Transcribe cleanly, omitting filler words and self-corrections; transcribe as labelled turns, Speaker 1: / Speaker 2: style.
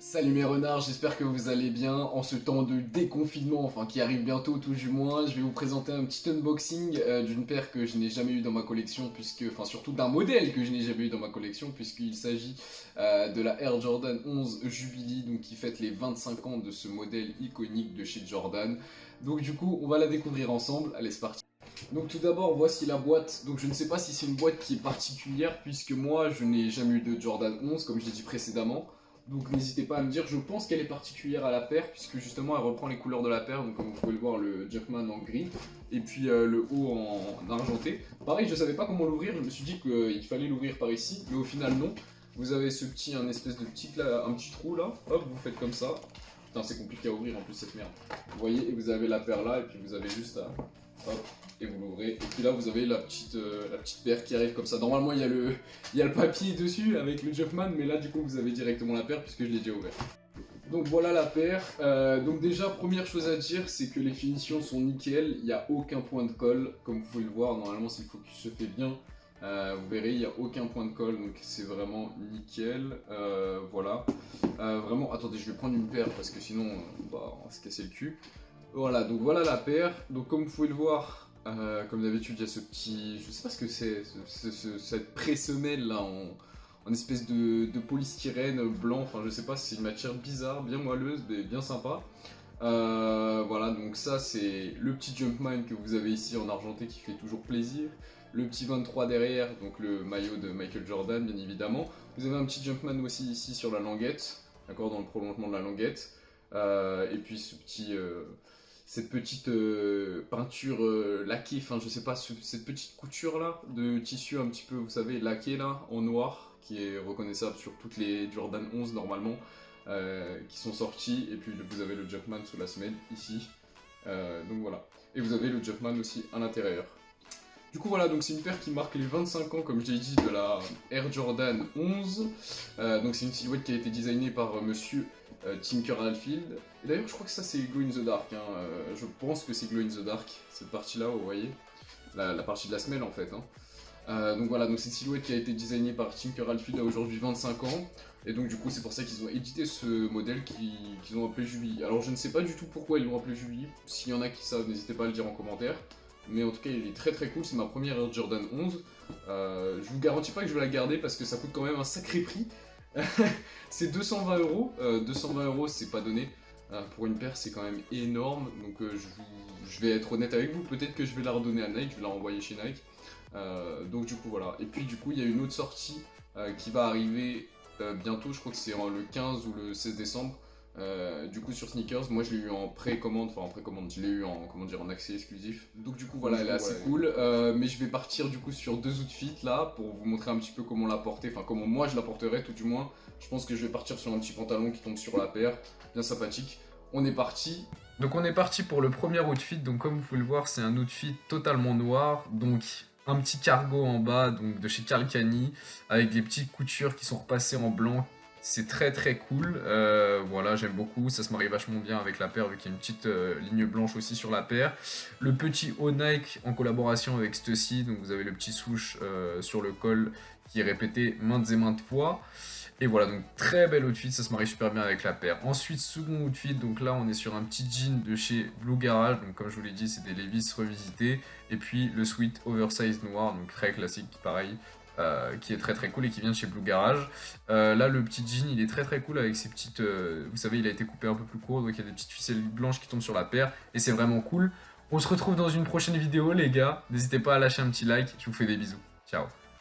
Speaker 1: Salut mes renards, j'espère que vous allez bien. En ce temps de déconfinement, enfin qui arrive bientôt tout du moins, je vais vous présenter un petit unboxing d'une paire que je n'ai jamais eu dans ma collection, enfin surtout d'un modèle que je n'ai jamais eu dans ma collection, puisqu'il s'agit de la Air Jordan 11 Jubilee, donc qui fête les 25 ans de ce modèle iconique de chez Jordan. Donc du coup, on va la découvrir ensemble. Allez, c'est parti. Donc tout d'abord, voici la boîte. Donc je ne sais pas si c'est une boîte qui est particulière, puisque moi je n'ai jamais eu de Jordan 11, comme je l'ai dit précédemment. Donc n'hésitez pas à me dire, je pense qu'elle est particulière à la paire, puisque justement elle reprend les couleurs de la paire. Donc comme vous pouvez le voir, le Jumpman en gris, et puis le haut en argenté. Pareil, je savais pas comment l'ouvrir, je me suis dit qu'il fallait l'ouvrir par ici, mais au final non. Vous avez un espèce de un petit trou là, hop, vous faites comme ça. Putain, c'est compliqué à ouvrir en plus cette merde. Vous voyez, et vous avez la paire là, et puis vous avez juste à... Hop, et vous l'ouvrez. Et puis là, vous avez la petite paire qui arrive comme ça. Normalement, il y a le papier dessus avec le Jumpman, mais là, du coup, vous avez directement la paire puisque je l'ai déjà ouvert. Donc voilà la paire. Donc déjà, première chose à dire, c'est que les finitions sont nickel. Il n'y a aucun point de colle. Comme vous pouvez le voir, normalement, si le focus se fait bien, vous verrez, il n'y a aucun point de colle. Donc c'est vraiment nickel. Voilà. Vraiment, attendez, je vais prendre une paire parce que sinon, on va se casser le cul. Voilà, donc voilà la paire. Donc comme vous pouvez le voir, comme d'habitude, il y a ce petit... Je sais pas ce que c'est, cette pré-semelle là en espèce de polystyrène blanc. Enfin, je sais pas, c'est une matière bizarre, bien moelleuse, mais bien sympa. Voilà, donc ça c'est le petit Jumpman que vous avez ici en argenté qui fait toujours plaisir. Le petit 23 derrière, donc le maillot de Michael Jordan, bien évidemment. Vous avez un petit Jumpman aussi ici sur la languette, d'accord, dans le prolongement de la languette. Et puis cette petite peinture laquée, enfin je sais pas, cette petite couture là de tissu un petit peu, vous savez, laqué là, en noir, qui est reconnaissable sur toutes les Jordan 11 normalement, qui sont sortis. Et puis vous avez le Jumpman sous la semelle ici, donc voilà. Et vous avez le Jumpman aussi à l'intérieur. Du coup voilà, donc c'est une paire qui marque les 25 ans, comme je l'ai dit, de la Air Jordan 11. Donc c'est une silhouette qui a été designée par monsieur Tinker Hatfield. Et d'ailleurs je crois que ça c'est Glow in the Dark, hein. Je pense que c'est Glow in the Dark, cette partie là, vous voyez, la partie de la semelle en fait, hein. Donc voilà, donc c'est une silhouette qui a été designée par Tinker Hatfield à aujourd'hui 25 ans. Et donc du coup c'est pour ça qu'ils ont édité ce modèle qu'ils ont appelé Jubilee. Alors je ne sais pas du tout pourquoi ils l'ont appelé Jubilee. S'il y en a qui savent, n'hésitez pas à le dire en commentaire. Mais en tout cas, il est très très cool, c'est ma première Air Jordan 11. Je vous garantis pas que je vais la garder parce que ça coûte quand même un sacré prix. C'est 220 euros. 220 euros, c'est pas donné. Pour une paire, c'est quand même énorme. Donc je vais être honnête avec vous, peut-être que je vais la redonner à Nike, je vais la renvoyer chez Nike. Donc du coup, voilà. Et puis du coup, il y a une autre sortie qui va arriver bientôt, je crois que c'est le 15 ou le 16 décembre. Du coup sur Sneakers, moi je l'ai eu en précommande, je l'ai eu en, comment dire, en accès exclusif. Donc du coup voilà, elle est assez cool, mais je vais partir du coup sur deux outfits là, pour vous montrer un petit peu comment la porter, enfin comment moi je la porterai tout du moins. Je pense que je vais partir sur un petit pantalon qui tombe sur la paire, bien sympathique. On est parti. Donc on est parti pour le premier outfit, donc comme vous pouvez le voir c'est un outfit totalement noir, donc un petit cargo en bas, donc de chez Karl Kani, avec des petites coutures qui sont repassées en blanc. C'est très très cool, voilà, j'aime beaucoup, ça se marie vachement bien avec la paire vu qu'il y a une petite ligne blanche aussi sur la paire. Le petit haut Nike en collaboration avec Stussy, donc vous avez le petit swoosh sur le col qui est répété maintes et maintes fois. Et voilà, donc très bel outfit, ça se marie super bien avec la paire. Ensuite, second outfit, donc là on est sur un petit jean de chez Blue Garage, donc comme je vous l'ai dit, c'est des Levi's revisités. Et puis le sweat oversize noir, donc très classique, pareil. Qui est très très cool et qui vient de chez Blue Garage. Là le petit jean il est très très cool avec ses petites, vous savez il a été coupé un peu plus court, donc il y a des petites ficelles blanches qui tombent sur la paire et c'est vraiment cool. On se retrouve dans une prochaine vidéo les gars, n'hésitez pas à lâcher un petit like, je vous fais des bisous, ciao.